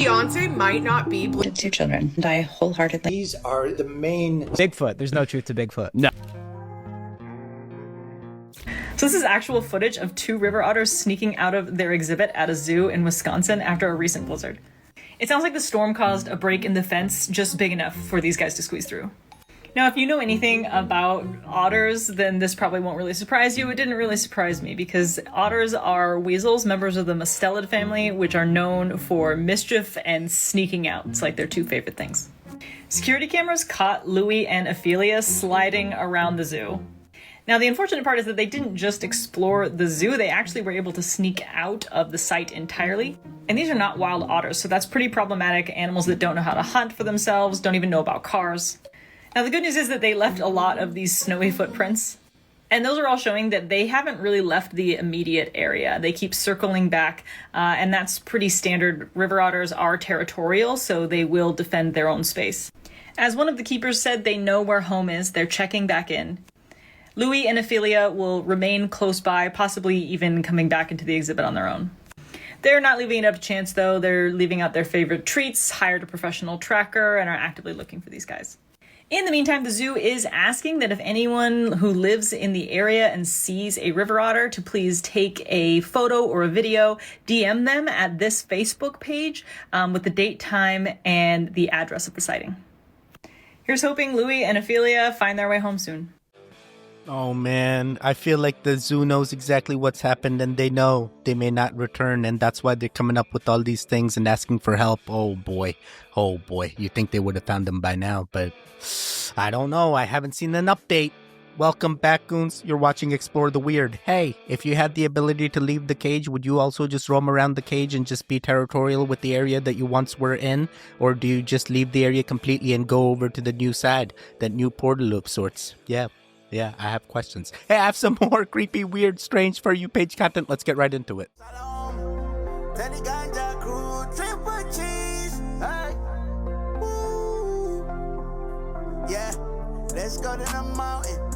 Beyonce might not be blue. 2 children die wholeheartedly. These are the main... Bigfoot. There's no truth to Bigfoot. No. So this is actual footage of 2 river otters sneaking out of their exhibit at a zoo in Wisconsin after a recent blizzard. It sounds like the storm caused a break in the fence just big enough for these guys to squeeze through. Now, if you know anything about otters, then this probably won't really surprise you. It didn't really surprise me because otters are weasels, members of the mustelid family, which are known for mischief and sneaking out. It's like their 2 favorite things. Security cameras caught Louie and Ophelia sliding around the zoo. Now, the unfortunate part is that they didn't just explore the zoo, they actually were able to sneak out of the site entirely. And these are not wild otters, so that's pretty problematic. Animals that don't know how to hunt for themselves, don't even know about cars. Now, the good news is that they left a lot of these snowy footprints, and those are all showing that they haven't really left the immediate area. They keep circling back, and that's pretty standard. River otters are territorial, so they will defend their own space. As one of the keepers said, they know where home is. They're checking back in. Louie and Ophelia will remain close by, possibly even coming back into the exhibit on their own. They're not leaving it up to chance, though. They're leaving out their favorite treats, hired a professional tracker, and are actively looking for these guys. In the meantime, the zoo is asking that if anyone who lives in the area and sees a river otter to please take a photo or a video, DM them at this Facebook page with the date, time, and the address of the sighting. Here's hoping Louie and Ophelia find their way home soon. Oh man, I feel like the zoo knows exactly what's happened and they know they may not return, and that's why they're coming up with all these things and asking for help. Oh boy, you'd think they would have found them by now, but I don't know. I haven't seen an update. Welcome back, goons. You're watching Explore the Weird. Hey, if you had the ability to leave the cage, would you also just roam around the cage and just be territorial with the area that you once were in? Or do you just leave the area completely and go over to the new side, that new portal of sorts? Yeah, I have questions. Hey, I have some more creepy, weird, strange For You page content. Let's get right into it. Yeah, let's go to the mountain.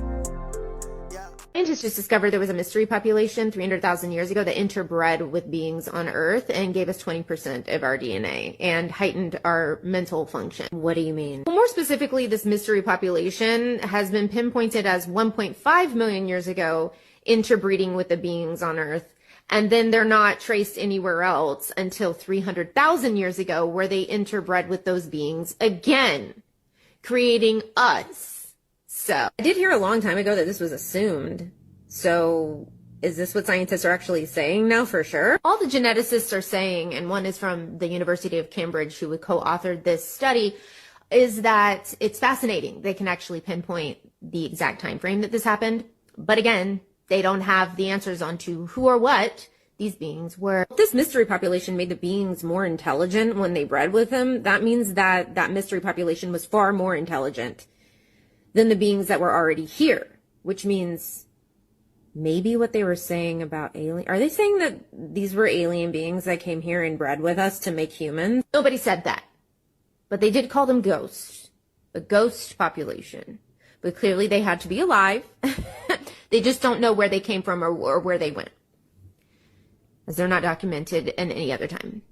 Scientists just discovered there was a mystery population 300,000 years ago that interbred with beings on Earth and gave us 20% of our DNA and heightened our mental function. What do you mean? Well, more specifically, this mystery population has been pinpointed as 1.5 million years ago interbreeding with the beings on Earth. And then they're not traced anywhere else until 300,000 years ago, where they interbred with those beings again, creating us. So I did hear a long time ago that this was assumed. So is this what scientists are actually saying now for sure? All the geneticists are saying, and one is from the University of Cambridge who co-authored this study, is that it's fascinating. They can actually pinpoint the exact time frame that this happened. But again, they don't have the answers onto who or what these beings were. If this mystery population made the beings more intelligent when they bred with them, that means that that mystery population was far more intelligent than the beings that were already here, which means maybe what they were saying about alien, are they saying that these were alien beings that came here and bred with us to make humans? Nobody said that, but they did call them ghosts, a ghost population, but clearly they had to be alive. They just don't know where they came from or where they went, as they're not documented in any other time.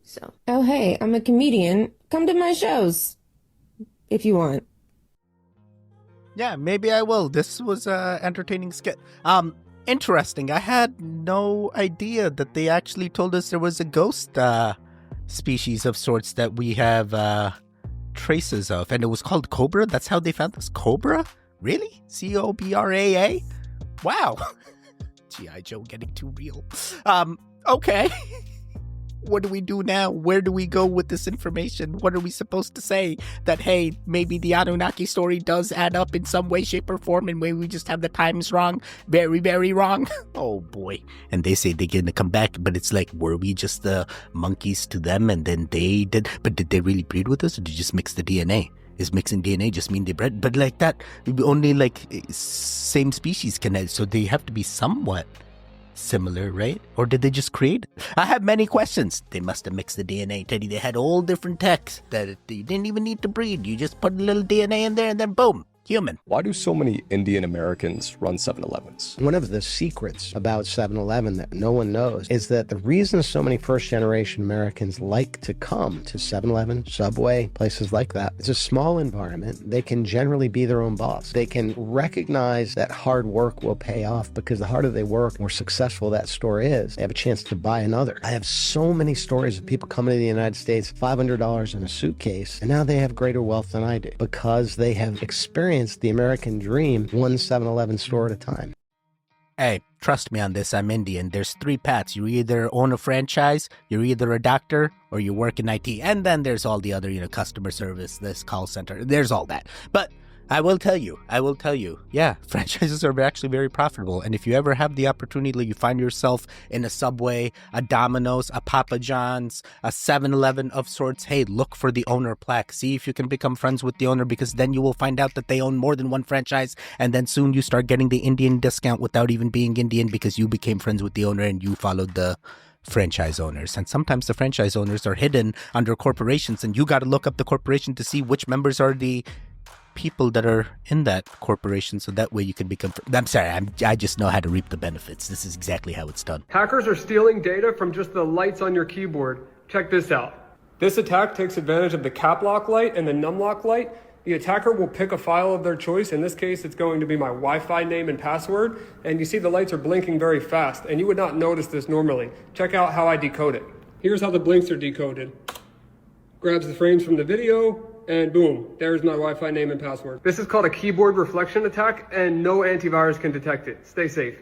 So, oh hey, I'm a comedian, come to my shows if you want. Yeah, maybe I will. This was entertaining skit. Interesting. I had no idea that they actually told us there was a ghost species of sorts that we have traces of, and it was called Cobra. That's how they found this. Cobra? Really? C-O-B-R-A-A? Wow. G.I. Joe getting too real. Okay. What do we do now? Where do we go with this information? What are we supposed to say? That, hey, maybe the Anunnaki story does add up in some way, shape, or form, and maybe we just have the times wrong. Very, very wrong. Oh, boy. And they say they're going to come back, but it's like, were we just the monkeys to them, and then they did? But did they really breed with us, or did you just mix the DNA? Is mixing DNA just mean they bred? But like that, only like same species can, so they have to be somewhat similar, right? Or did they just create it? I have many questions. They must have mixed the DNA, Teddy. They had all different techs that you didn't even need to breed. You just put a little DNA in there and then boom, human. Why do so many Indian Americans run 7-Elevens? One of the secrets about 7-Eleven that no one knows is that the reason so many first-generation Americans like to come to 7-Eleven, Subway, places like that, it's a small environment. They can generally be their own boss. They can recognize that hard work will pay off because the harder they work, the more successful that store is. They have a chance to buy another. I have so many stories of people coming to the United States, $500 in a suitcase, and now they have greater wealth than I do because they have experienced the American dream, one 7-Eleven store at a time. Hey, trust me on this, I'm Indian. There's 3 paths. You either own a franchise, you're either a doctor, or you work in IT. And then there's all the other, customer service, this call center. There's all that. But I will tell you, yeah, franchises are actually very profitable. And if you ever have the opportunity, you find yourself in a Subway, a Domino's, a Papa John's, a 7-Eleven of sorts, hey, look for the owner plaque. See if you can become friends with the owner, because then you will find out that they own more than one franchise. And then soon you start getting the Indian discount without even being Indian, because you became friends with the owner and you followed the franchise owners. And sometimes the franchise owners are hidden under corporations, and you got to look up the corporation to see which members are the people that are in that corporation, so that way you can become. I'm sorry, I just know how to reap the benefits. This is exactly how it's done. Hackers are stealing data from just the lights on your keyboard. Check this out. This attack takes advantage of the cap lock light and the num lock light. The attacker will pick a file of their choice. In this case, it's going to be my Wi-Fi name and password. And you see the lights are blinking very fast, and you would not notice this normally. Check out how I decode it. Here's how the blinks are decoded. Grabs the frames from the video, and boom, there's my Wi-Fi name and password. This is called a keyboard reflection attack, and no antivirus can detect it. Stay safe.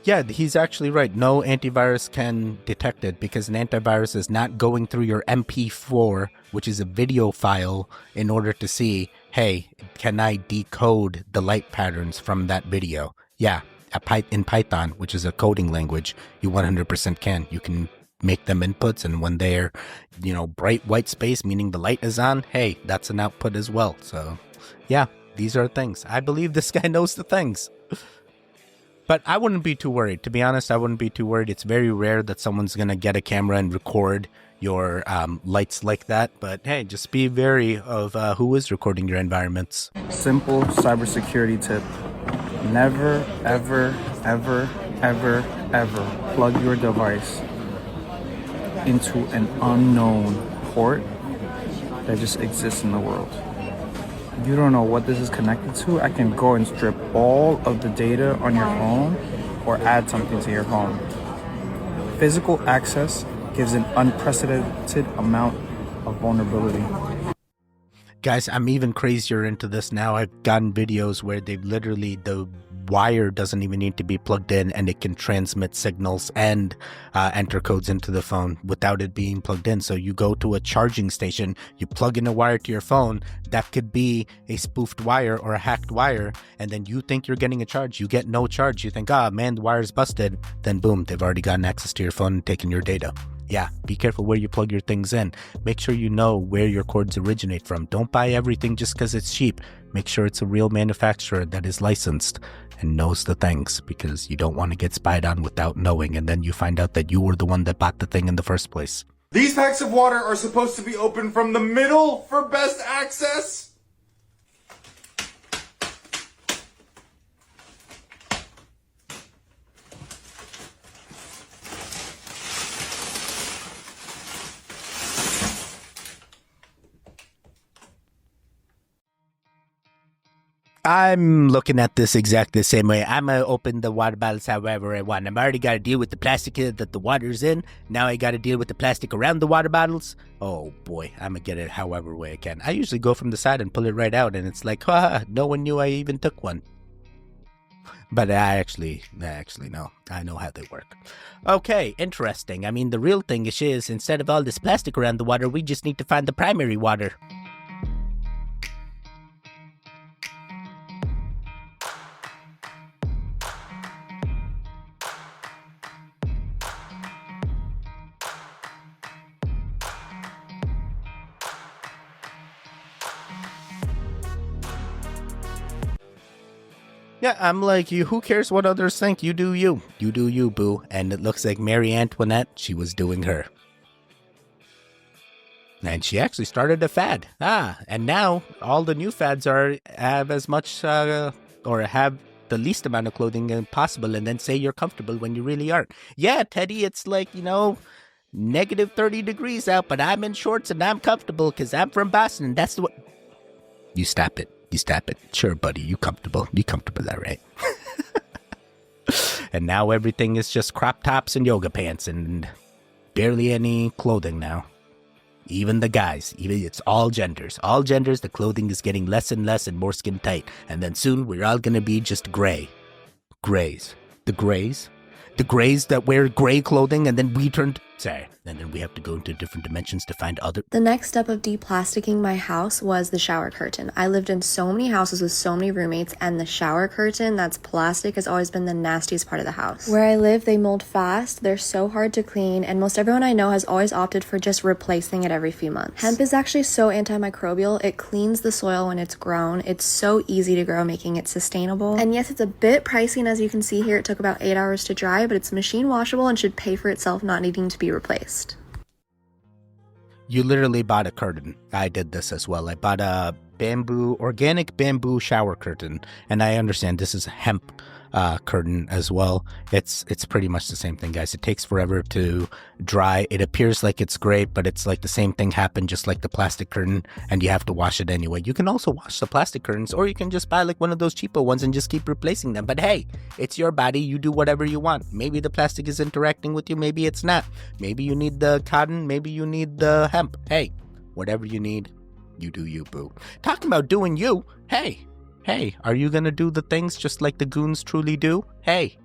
Yeah, he's actually right. No antivirus can detect it, because an antivirus is not going through your MP4, which is a video file, in order to see, hey, can I decode the light patterns from that video? Yeah, in Python, which is a coding language, you 100% can. You can make them inputs, and when they're, bright white space, meaning the light is on, hey, that's an output as well. So, yeah, these are things. I believe this guy knows the things. But I wouldn't be too worried. To be honest, I wouldn't be too worried. It's very rare that someone's going to get a camera and record your lights like that. But hey, just be wary of who is recording your environments. Simple cybersecurity tip. Never, ever, ever, ever, ever plug your device into an unknown port that just exists in the world. You don't know what this is connected to. I can go and strip all of the data on your phone or add something to your phone. Physical access gives an unprecedented amount of vulnerability. Guys, I'm even crazier into this now. I've gotten videos where they've literally, the wire doesn't even need to be plugged in, and it can transmit signals and enter codes into the phone without it being plugged in. So you go to a charging station, you plug in a wire to your phone, that could be a spoofed wire or a hacked wire, and then you think you're getting a charge. You get no charge. You think, man, the wire's busted. Then boom, they've already gotten access to your phone and taken your data. Yeah, be careful where you plug your things in. Make sure you know where your cords originate from. Don't buy everything just because it's cheap. Make sure it's a real manufacturer that is licensed and knows the things, because you don't want to get spied on without knowing, and then you find out that you were the one that bought the thing in the first place. These packs of water are supposed to be open from the middle for best access. I'm looking at this exactly the same way. I'm going to open the water bottles however I want. I've already got to deal with the plastic that the water's in. Now I got to deal with the plastic around the water bottles. Oh boy, I'm going to get it however way I can. I usually go from the side and pull it right out, and it's like, no one knew I even took one. But I actually know. I know how they work. Okay, interesting. I mean, the real thing is instead of all this plastic around the water, we just need to find the primary water. Yeah, I'm like, who cares what others think? You do you. You do you, boo. And it looks like Marie Antoinette, she was doing her. And she actually started a fad. And now all the new fads have as much or have the least amount of clothing possible, and then say you're comfortable when you really aren't. Yeah, Teddy, it's like, negative 30 degrees out, but I'm in shorts and I'm comfortable because I'm from Boston. And that's what. You stop it. Sure, buddy, you comfortable. You comfortable, all right? And now everything is just crop tops and yoga pants and barely any clothing now. Even the guys, it's all genders. All genders, the clothing is getting less and less and more skin tight. And then soon we're all going to be just gray. Grays. The grays that wear gray clothing, and then we turned... Sorry. And then we have to go into different dimensions to find other... The next step of deplasticking my house was the shower curtain. I lived in so many houses with so many roommates, and the shower curtain that's plastic has always been the nastiest part of the house. Where I live, they mold fast, they're so hard to clean, and most everyone I know has always opted for just replacing it every few months. Hemp is actually so antimicrobial, it cleans the soil when it's grown, it's so easy to grow, making it sustainable. And yes, it's a bit pricey, and as you can see here, it took about 8 hours to dry, but it's machine washable and should pay for itself, not needing to be replaced. You literally bought a curtain. I did this as well. I bought a organic bamboo shower curtain, and I understand this is a hemp curtain as well. It's pretty much the same thing, guys. It takes forever to dry. It appears like it's great, but it's like the same thing happened just like the plastic curtain, and you have to wash it anyway. You can also wash the plastic curtains, or you can just buy like one of those cheaper ones and just keep replacing them. But hey, it's your body. You do whatever you want. Maybe the plastic is interacting with you. Maybe it's not. Maybe you need the cotton. Maybe you need the hemp. Hey, whatever you need, you do you, boo. Talking about doing you, hey, are you gonna do the things just like the goons truly do? Hey,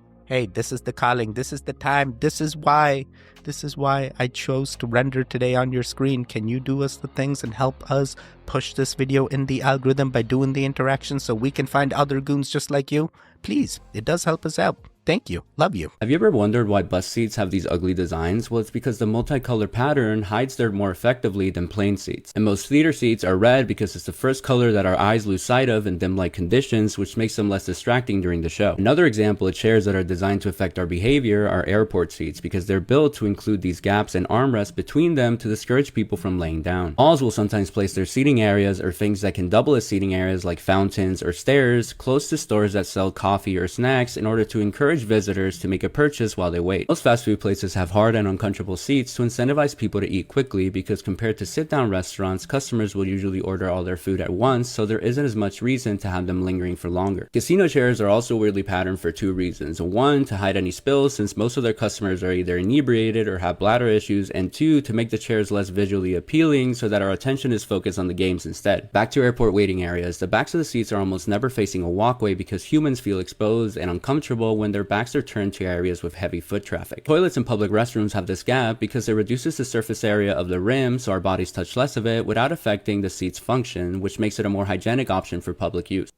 this is the calling, this is the time, this is why I chose to render today on your screen. Can you do us the things and help us push this video in the algorithm by doing the interaction so we can find other goons just like you? Please, it does help us out. Thank you. Love you. Have you ever wondered why bus seats have these ugly designs? Well, it's because the multicolored pattern hides them more effectively than plain seats. And most theater seats are red because it's the first color that our eyes lose sight of in dim light conditions, which makes them less distracting during the show. Another example of chairs that are designed to affect our behavior are airport seats because they're built to include these gaps and armrests between them to discourage people from laying down. Malls will sometimes place their seating areas or things that can double as seating areas like fountains or stairs close to stores that sell coffee or snacks in order to encourage visitors to make a purchase while they wait. Most fast food places have hard and uncomfortable seats to incentivize people to eat quickly because compared to sit-down restaurants, customers will usually order all their food at once, so there isn't as much reason to have them lingering for longer. Casino chairs are also weirdly patterned for two reasons. One, to hide any spills since most of their customers are either inebriated or have bladder issues, and two, to make the chairs less visually appealing so that our attention is focused on the games instead. Back to airport waiting areas, the backs of the seats are almost never facing a walkway because humans feel exposed and uncomfortable when their backs are turned to areas with heavy foot traffic. Toilets in public restrooms have this gap because it reduces the surface area of the rim so our bodies touch less of it without affecting the seat's function, which makes it a more hygienic option for public use.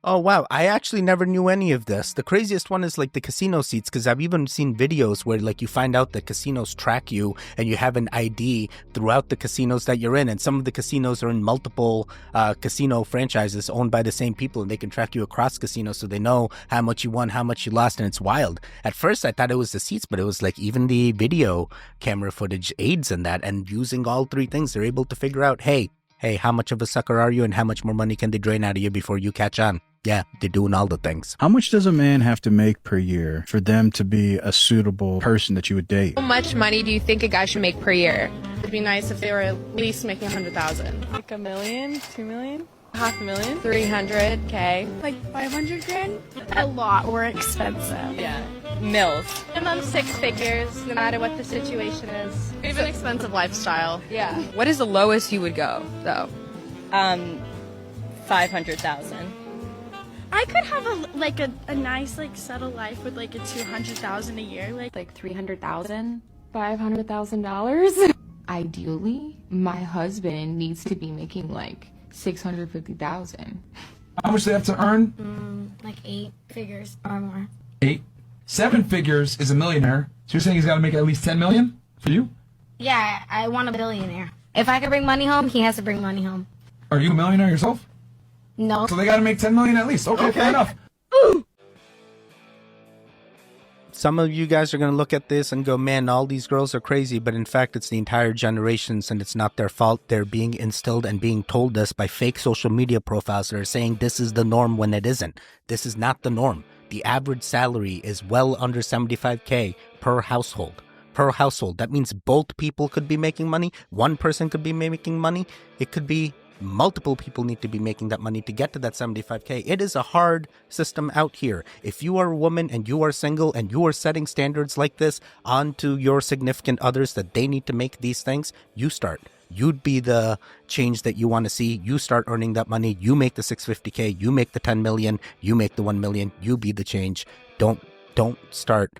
Oh, wow. I actually never knew any of this. The craziest one is like the casino seats, because I've even seen videos where like you find out that casinos track you and you have an ID throughout the casinos that you're in. And some of the casinos are in multiple casino franchises owned by the same people, and they can track you across casinos so they know how much you won, how much you lost, and it's wild. At first, I thought it was the seats, but it was like even the video camera footage aids in that, and using all three things, they're able to figure out, hey, how much of a sucker are you and how much more money can they drain out of you before you catch on? Yeah, they're doing all the things. How much does a man have to make per year for them to be a suitable person that you would date? How much money do you think a guy should make per year? It'd be nice if they were at least making 100,000. Like $1 million, $2 million, $500,000, 300K, like 500 grand. A lot more expensive. Yeah, mills. Minimum 6 figures, no matter what the situation is. We have an expensive lifestyle. Yeah. What is the lowest you would go, though? 500,000. I could have a nice settled life with like a 200,000 a year, like 300,000, $500,000. Ideally, my husband needs to be making like 650,000. How much do they have to earn? Like 8 figures or more. 8, 7 figures is a millionaire. So you're saying he's got to make at least 10 million for you? Yeah, I want a billionaire. If I could bring money home, he has to bring money home. Are you a millionaire yourself? No. So they got to make 10 million at least. Okay, fair enough. some of you guys are going to look at this and go, man, all these girls are crazy. But in fact, it's the entire generations, and it's not their fault. They're being instilled and being told this by fake social media profiles that are saying this is the norm when it isn't. This is not the norm. The average salary is well under 75K per household. Per household. That means both people could be making money. One person could be making money. It could be multiple people need to be making that money to get to that 75K. It is a hard system out here. If you are a woman and you are single and you are setting standards like this onto your significant others that they need to make these things, you start. You'd be the change that you want to see. You start earning that money. You make the 650K. You make the 10 million. You make the 1 million. You be the change. Don't start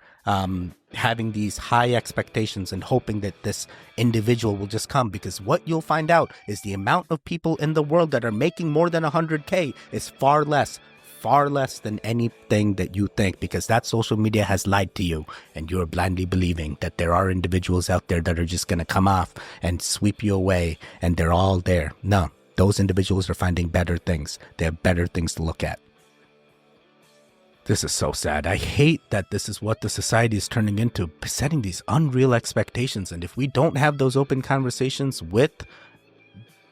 having these high expectations and hoping that this individual will just come, because what you'll find out is the amount of people in the world that are making more than 100K is far less than anything that you think, because that social media has lied to you and you're blindly believing that there are individuals out there that are just going to come off and sweep you away and they're all there. No, those individuals are finding better things. They have better things to look at. This is so sad. I hate that this is what the society is turning into, setting these unreal expectations. And if we don't have those open conversations with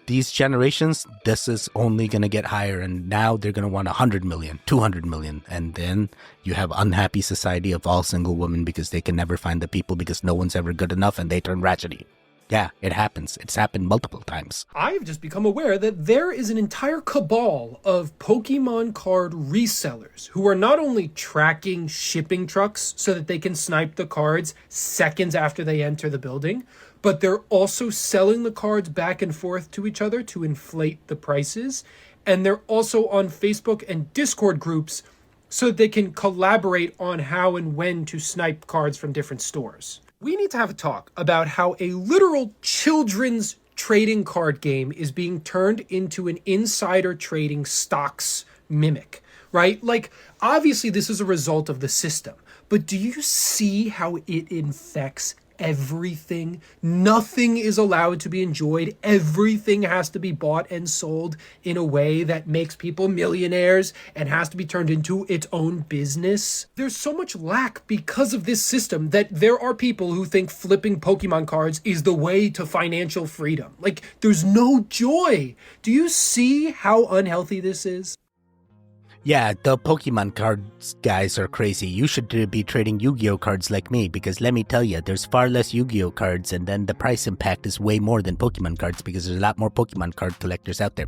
these generations, this is only going to get higher. And now they're going to want 100 million, 200 million. And then you have unhappy society of all single women because they can never find the people because no one's ever good enough and they turn ratchety. Yeah, it happens. It's happened multiple times. I've just become aware that there is an entire cabal of Pokemon card resellers who are not only tracking shipping trucks so that they can snipe the cards seconds after they enter the building, but they're also selling the cards back and forth to each other to inflate the prices. And they're also on Facebook and Discord groups so that they can collaborate on how and when to snipe cards from different stores. We need to have a talk about how a literal children's trading card game is being turned into an insider trading stocks mimic, right? Like, obviously this is a result of the system, but do you see how it infects everything? Nothing is allowed to be enjoyed. Everything has to be bought and sold in a way that makes people millionaires and has to be turned into its own business. There's so much lack because of this system that there are people who think flipping Pokemon cards is the way to financial freedom. Like, there's no joy. Do you see how unhealthy this is? Yeah, the Pokemon cards guys are crazy. You should be trading Yu-Gi-Oh cards like me, because let me tell you, there's far less Yu-Gi-Oh cards, and then the price impact is way more than Pokemon cards because there's a lot more Pokemon card collectors out there.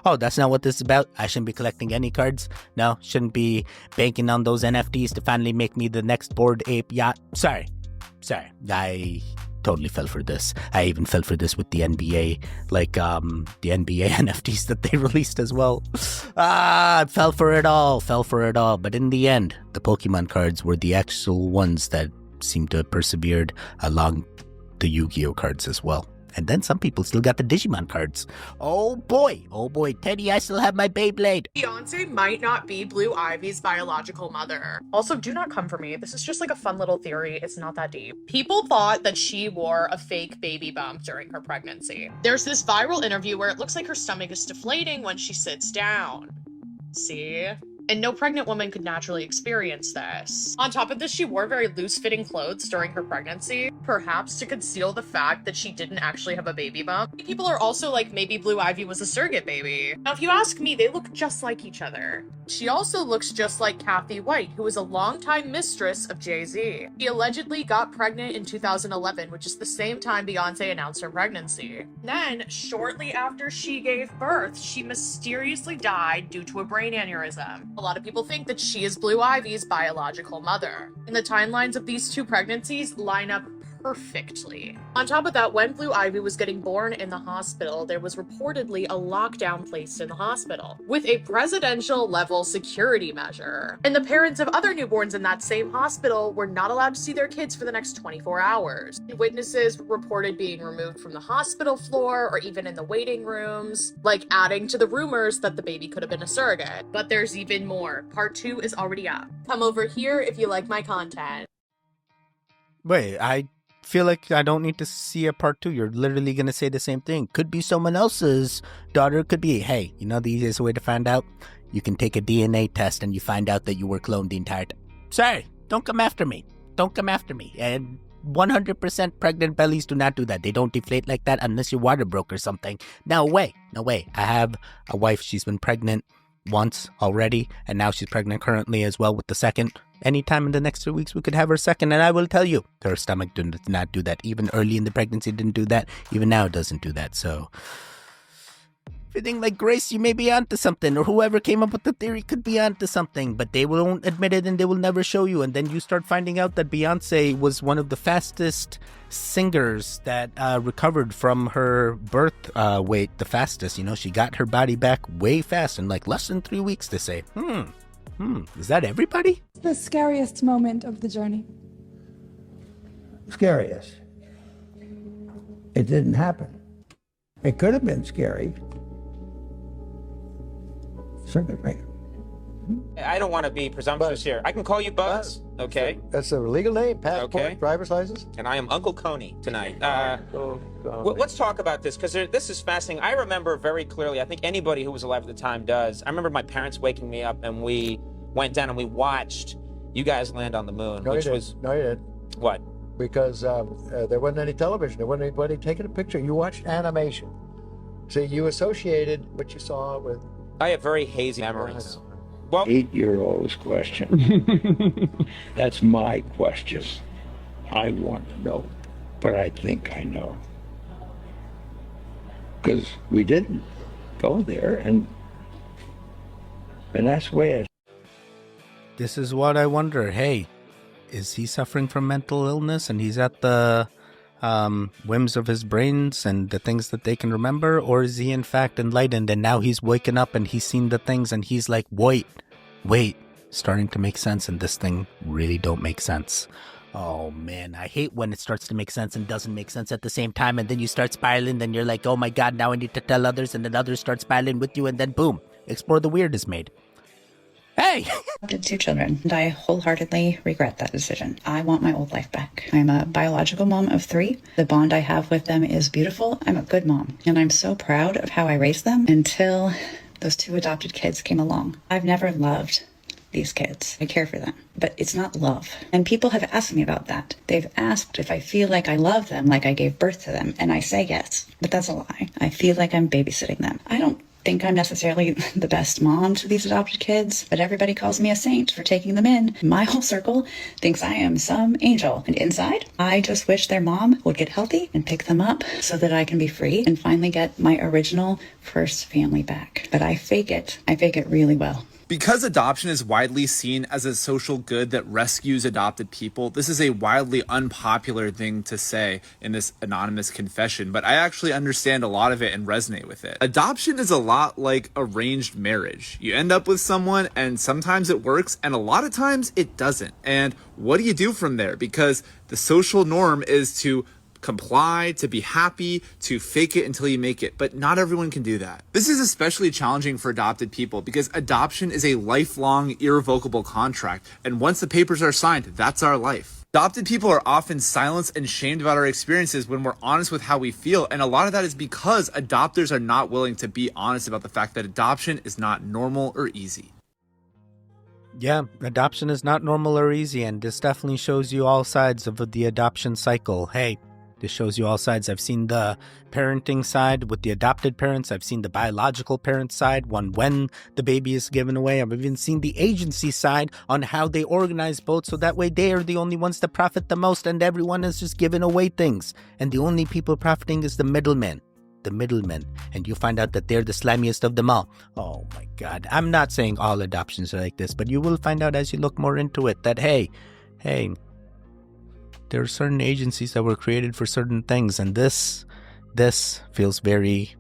Oh, that's not what this is about? I shouldn't be collecting any cards? No, shouldn't be banking on those NFTs to finally make me the next Bored Ape yacht? Sorry. I totally fell for this. I even fell for this with the NBA, like the NBA NFTs that they released as well. I fell for it all. But in the end, the Pokemon cards were the actual ones that seemed to have persevered along the Yu-Gi-Oh cards as well. And then some people still got the Digimon cards. Oh boy, Teddy, I still have my Beyblade. Beyoncé might not be Blue Ivy's biological mother. Also, do not come for me. This is just like a fun little theory. It's not that deep. People thought that she wore a fake baby bump during her pregnancy. There's this viral interview where it looks like her stomach is deflating when she sits down. See? And no pregnant woman could naturally experience this. On top of this, she wore very loose-fitting clothes during her pregnancy, perhaps to conceal the fact that she didn't actually have a baby bump. People are also like, maybe Blue Ivy was a surrogate baby. Now, if you ask me, they look just like each other. She also looks just like Kathy White, who was a longtime mistress of Jay-Z. She allegedly got pregnant in 2011, which is the same time Beyoncé announced her pregnancy. Then, shortly after she gave birth, she mysteriously died due to a brain aneurysm. A lot of people think that she is Blue Ivy's biological mother. And the timelines of these two pregnancies line up perfectly. On top of that, when Blue Ivy was getting born in the hospital, there was reportedly a lockdown placed in the hospital with a presidential level security measure. And the parents of other newborns in that same hospital were not allowed to see their kids for the next 24 hours. Witnesses reported being removed from the hospital floor or even in the waiting rooms, like adding to the rumors that the baby could have been a surrogate. But there's even more. Part 2 is already up. Come over here if you like my content. Wait, I feel like I don't need to see a part 2. You're literally going to say the same thing. Could be someone else's daughter. Could be, hey, you know the easiest way to find out? You can take a DNA test and you find out that you were cloned the entire time. Don't come after me. Don't come after me. And 100% pregnant bellies do not do that. They don't deflate like that unless your water broke or something. No way. I have a wife. She's been pregnant once already, and now she's pregnant currently as well with the second. Anytime in the next 2 weeks, we could have her second, and I will tell you, her stomach did not do that. Even early in the pregnancy, it didn't do that. Even now, it doesn't do that. So, if you think like Grace, you may be onto something, or whoever came up with the theory could be onto something, but they won't admit it and they will never show you. And then you start finding out that Beyonce was one of the fastest singers that recovered from her birth weight the fastest. You know, she got her body back way fast in like less than 3 weeks, to say, is that everybody? The scariest moment of the journey. Scariest. It didn't happen. It could have been scary. Circuit breaker. I don't want to be presumptuous here. I can call you Bugs, okay? That's a legal name, passport, Okay. driver's license. And I am Uncle Coney tonight. Let's talk about this, because this is fascinating. I remember very clearly, I think anybody who was alive at the time does. I remember my parents waking me up, and we went down and we watched you guys land on the moon, No, which you was... didn't. No, you didn't. What? Because there wasn't any television. There wasn't anybody taking a picture. You watched animation. So you associated what you saw with... I have very hazy memories. Well, 8-year-old's question. That's my question. I want to know, but I think I know. Because we didn't go there, and that's the way it... This is what I wonder. Hey, is he suffering from mental illness and he's at the whims of his brains and the things that they can remember? Or is he in fact enlightened and now he's waking up and he's seen the things and he's like, wait, starting to make sense, and this thing really don't make sense. Oh man, I hate when it starts to make sense and doesn't make sense at the same time, and then you start spiraling, then you're like, oh my god, now I need to tell others, and then others start spiraling with you, and then boom, Explore the Weird is made. Hey! Adopted 2 children, and I wholeheartedly regret that decision. I want my old life back. I'm a biological mom of 3. The bond I have with them is beautiful. I'm a good mom, and I'm so proud of how I raised them until those 2 adopted kids came along. I've never loved these kids. I care for them, but it's not love. And people have asked me about that. They've asked if I feel like I love them, like I gave birth to them, and I say yes, but that's a lie. I feel like I'm babysitting them. I don't think I'm necessarily the best mom to these adopted kids, but everybody calls me a saint for taking them in. My whole circle thinks I am some angel, and inside, I just wish their mom would get healthy and pick them up so that I can be free and finally get my original first family back. But I fake it really well. Because adoption is widely seen as a social good that rescues adopted people, this is a wildly unpopular thing to say in this anonymous confession, but I actually understand a lot of it and resonate with it. Adoption is a lot like arranged marriage. You end up with someone and sometimes it works and a lot of times it doesn't. And what do you do from there? Because the social norm is to comply, to be happy, to fake it until you make it, but not everyone can do that. This is especially challenging for adopted people because adoption is a lifelong, irrevocable contract, and once the papers are signed, that's our life. Adopted people are often silenced and shamed about our experiences when we're honest with how we feel, and a lot of that is because adopters are not willing to be honest about the fact that adoption is not normal or easy. Yeah, adoption is not normal or easy, and this definitely shows you all sides of the adoption cycle. Hey, this shows you all sides. I've seen the parenting side with the adopted parents. I've seen the biological parent side, when the baby is given away. I've even seen the agency side on how they organize both, so that way they are the only ones that profit the most and everyone is just giving away things. And the only people profiting is the middlemen. And you find out that they're the slimiest of them all. Oh my god. I'm not saying all adoptions are like this, but you will find out as you look more into it that, hey, there are certain agencies that were created for certain things, and this feels very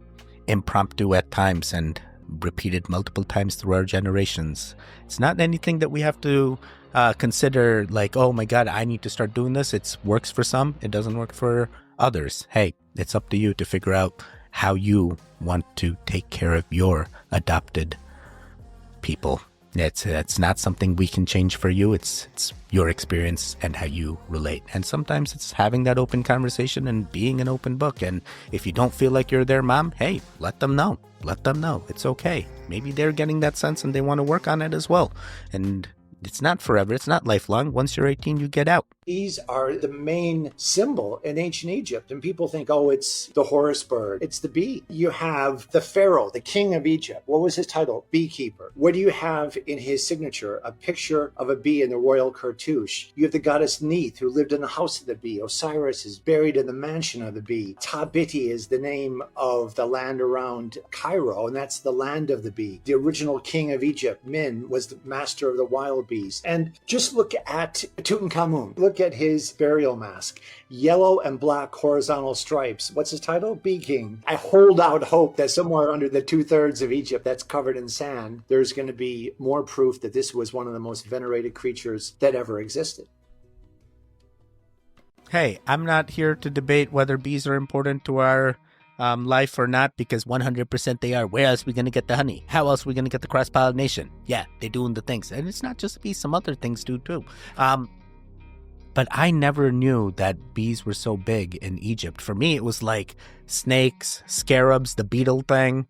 impromptu at times and repeated multiple times through our generations. It's not anything that we have to consider like, oh my god, I need to start doing this. It works for some, it doesn't work for others. Hey, it's up to you to figure out how you want to take care of your adopted people. It's not something we can change for you. It's your experience and how you relate. And sometimes it's having that open conversation and being an open book. And if you don't feel like you're their mom, hey, let them know. Let them know. It's okay. Maybe they're getting that sense and they want to work on it as well. And It's not forever. It's not lifelong. Once you're 18, you get out. Bees are the main symbol in ancient Egypt, and people think, oh, it's the Horus bird. It's the bee. You have the pharaoh, the king of Egypt. What was his title? Beekeeper. What do you have in his signature? A picture of a bee in the royal cartouche. You have the goddess Neith, who lived in the house of the bee. Osiris is buried in the mansion of the bee. Tabiti is the name of the land around Cairo, and that's the land of the bee. The original king of Egypt, Min, was the master of the wild bees. And just look at Tutankhamun. Look at his burial mask. Yellow and black horizontal stripes. What's his title? Bee King. I hold out hope that somewhere under the 2/3 of Egypt that's covered in sand, there's going to be more proof that this was one of the most venerated creatures that ever existed. Hey, I'm not here to debate whether bees are important to our life or not, because 100% they are. Where else are we going to get the honey? How else are we going to get the cross-pollination? Yeah, they're doing the things. And it's not just bees, some other things do too. But I never knew that bees were so big in Egypt. For me, it was like snakes, scarabs, the beetle thing,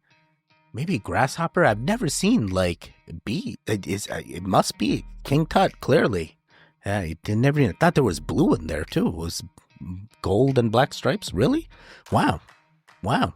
maybe grasshopper. I've never seen like bee. It must be King Tut, clearly. I never even thought there was blue in there too. It was gold and black stripes. Really? Wow. Wow.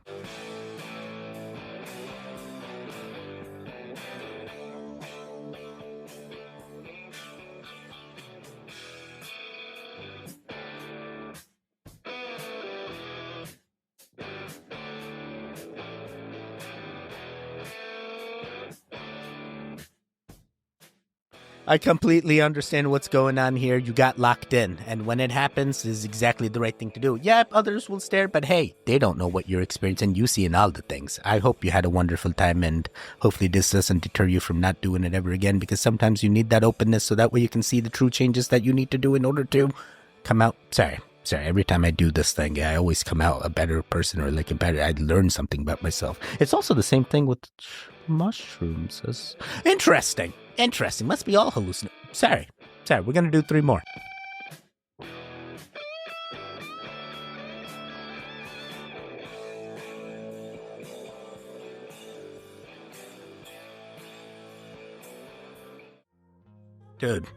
I completely understand what's going on here. You got locked in, and when it happens, is exactly the right thing to do. Yep, others will stare, but hey, they don't know what you're experiencing. You see in all the things. I hope you had a wonderful time, and hopefully this doesn't deter you from not doing it ever again, because sometimes you need that openness so that way you can see the true changes that you need to do in order to come out. Sorry, every time I do this thing, I always come out a better person, or like I learn something about myself. It's also the same thing with mushrooms. Interesting. Must be all hallucination. Sorry. We're gonna do 3 more. Dude,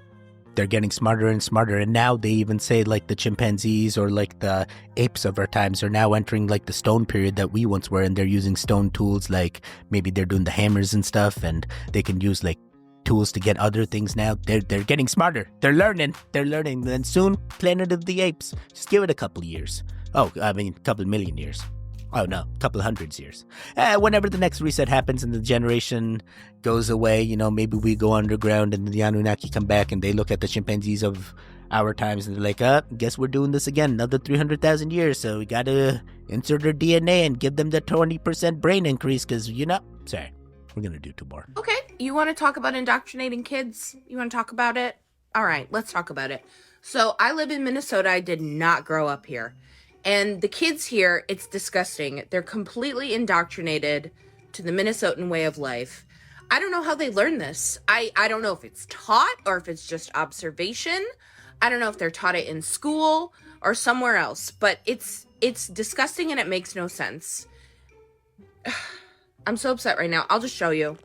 they're getting smarter and smarter, and now they even say like the chimpanzees or like the apes of our times are now entering like the stone period that we once were, and they're using stone tools, like maybe they're doing the hammers and stuff, and they can use like tools to get other things now. They're getting smarter. They're learning. And soon, Planet of the Apes. Just give it a couple years. Oh, I mean, a couple million years. Oh no, a couple hundreds years. Whenever the next reset happens and the generation goes away, maybe we go underground and the Anunnaki come back and they look at the chimpanzees of our times and they're like, guess we're doing this again, another 300,000 years, so we gotta insert their DNA and give them the 20% brain increase, because, sorry. We're going to do 2 more. Okay, you want to talk about indoctrinating kids? You want to talk about it? All right, let's talk about it. So I live in Minnesota. I did not grow up here. And the kids here, it's disgusting. They're completely indoctrinated to the Minnesotan way of life. I don't know how they learn this. I don't know if it's taught or if it's just observation. I don't know if they're taught it in school or somewhere else. But it's disgusting and it makes no sense. I'm so upset right now. I'll just show you.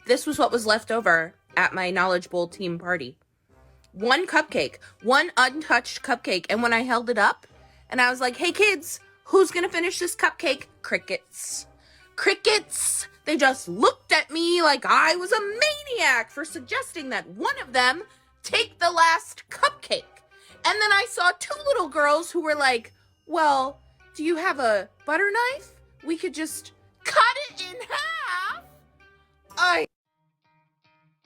This was what was left over at my Knowledge Bowl team party. 1 cupcake. 1 untouched cupcake. And when I held it up and I was like, hey kids, who's gonna finish this cupcake? Crickets. They just looked at me like I was a maniac for suggesting that one of them take the last cupcake. And then I saw 2 little girls who were like, well, do you have a butter knife? We could just cut it in half.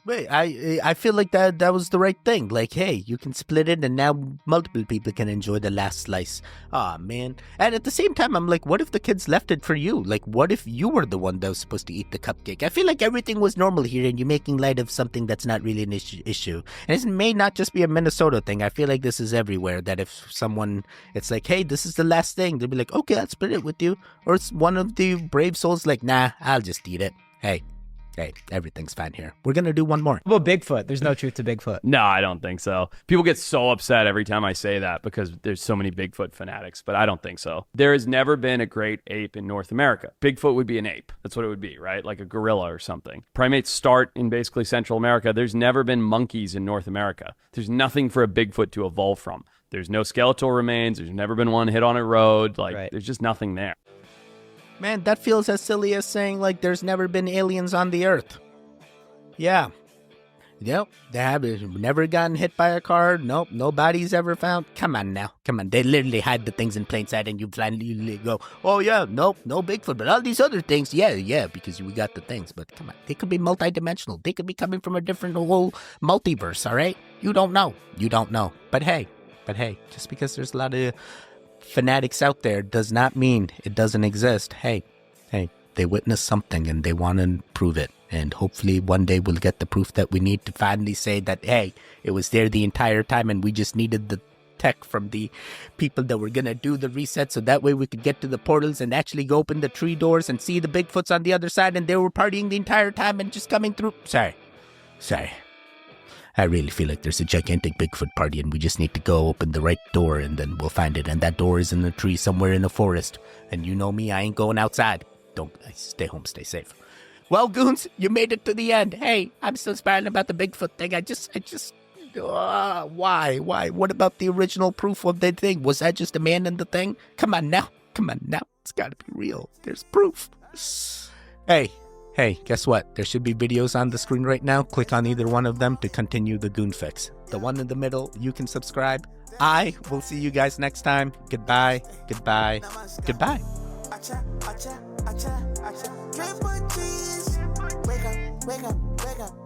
Wait, I feel like that was the right thing. Like, hey, you can split it and now multiple people can enjoy the last slice. Aw, man. And at the same time, I'm like, what if the kids left it for you? Like, what if you were the one that was supposed to eat the cupcake? I feel like everything was normal here and you're making light of something that's not really an issue. And it may not just be a Minnesota thing. I feel like this is everywhere, that if someone, it's like, hey, this is the last thing, they'll be like, okay, I'll split it with you. Or it's one of the brave souls like, nah, I'll just eat it. Hey, Hey, everything's fine here. We're gonna do one more. What about Bigfoot? There's no truth to Bigfoot. No, I don't think so. People get so upset every time I say that because there's so many Bigfoot fanatics, but I don't think so. There has never been a great ape in North America. Bigfoot would be an ape. That's what it would be, right? Like a gorilla or something. Primates start in basically Central America. There's never been monkeys in North America. There's nothing for a Bigfoot to evolve from. There's no skeletal remains. There's never been one hit on a road. Like, There's just nothing there. Man, that feels as silly as saying, like, there's never been aliens on the Earth. Yeah. Yep, they have never gotten hit by a car. Nope, nobody's ever found. Come on now. Come on. They literally hide the things in plain sight and you finally go, oh, yeah, nope, no Bigfoot. But all these other things, yeah, because we got the things. But come on, they could be multidimensional. They could be coming from a different whole multiverse, all right? You don't know. But hey, just because there's a lot of fanatics out there does not mean it doesn't exist. Hey, they witnessed something and they want to prove it. And hopefully one day we'll get the proof that we need to finally say that, hey, it was there the entire time and we just needed the tech from the people that were going to do the reset so that way we could get to the portals and actually go open the tree doors and see the Bigfoots on the other side and they were partying the entire time and just coming through. Sorry. I really feel like there's a gigantic Bigfoot party and we just need to go open the right door and then we'll find it. And that door is in a tree somewhere in the forest. And you know me, I ain't going outside. Stay home, stay safe. Well, goons, you made it to the end. Hey, I'm still spiraling about the Bigfoot thing. Why? What about the original proof of the thing? Was that just a man in the thing? Come on now. It's gotta be real. There's proof. Hey, guess what? There should be videos on the screen right now. Click on either one of them to continue the goon fix. The one in the middle, you can subscribe. I will see you guys next time. Goodbye. Wake up.